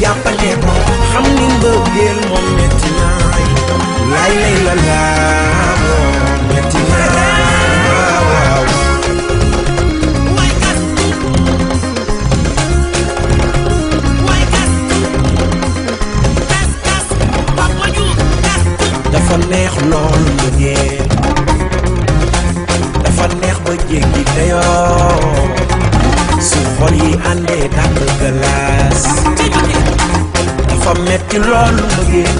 jàppale ko xam ni mbëggeel moom metti naay lay lay la laa moom metti naay waaw dafa neex lool mbëggeel dafa neex ba jéggi dayoo su xol yi àndee tàkk galaas dafa metti lool mbëggeel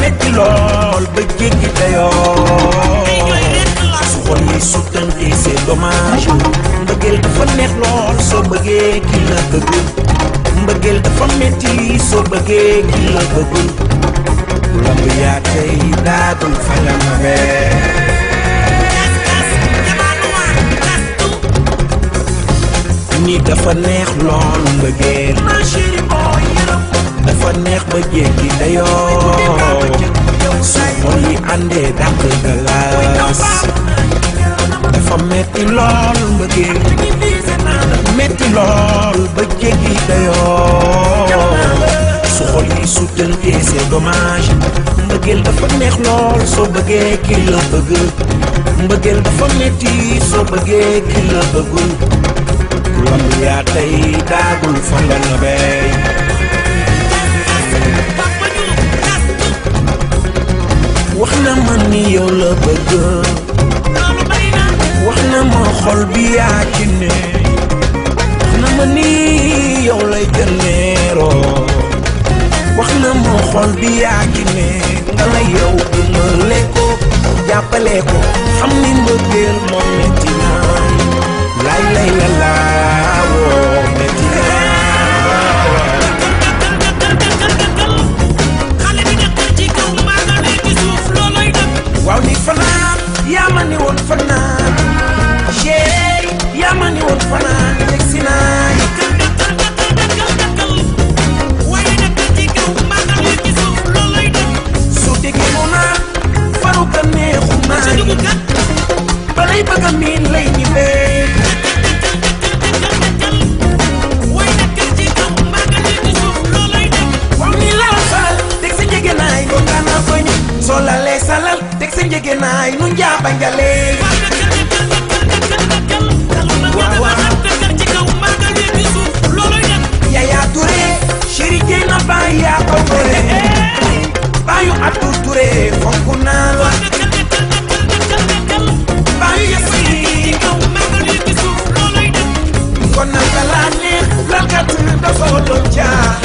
metti lool ba jéggi dayoo su xol yi suttante c'est dommage mbëggeel dafa neex lool soo bëggee ki la bëgg mbëggeel dafa metti soo bëggee ki la bëggul lamb yaa tey daagul fa la mabee ni dafa neex lool mbëggeel dafa neex ba jéggi dayoo su xol yi àndee dàq galaas dafa metti lool mbëggeel metti lool ba jéggi dayoo su xol yi suttante c'est dommage mbëggeel dafa neex lool soo bëggee ki la bëgg mbëggeel dafa metti soo bëggee ki la bëggul lamb yaa tey daagul fa la nabee wax na ma ni yow la bëgg wax na ma xol bi yaa ci ne wax na ma ni yow lay gëneeroo wax na ma xol bi yaa ci ne nga la yow dimbale ko jàppale ko xam ni mbëggeel moom metti naay lay lay la laa woo metti xale bi dëkkal ci kaw maa nga ne ci suuf looloy dëkk waaw ni fanaan yaa ma ni woon fanaan chéri yaa ma ni woon fanaan yegg si naay waaye dëkkal ci kaw maa nga ne ci suuf looloy dëkk su déggee mu naan faru ka neexu naay balay bëgg a miin lay ñibbee waaye dëkkal ci kaw maa nga ne ci suuf looloy dëkk waaw ni lal salal teg sa njëgënaay ko gana koñ soo lalee salal teg sa njëgënaay nu njaaba njalee Yaya Touré chéri jey na baay yaa ko gore baayu Abdou Touré fonk naa la baayu Yassi kon naka laa neex lalkat dafa doon jaar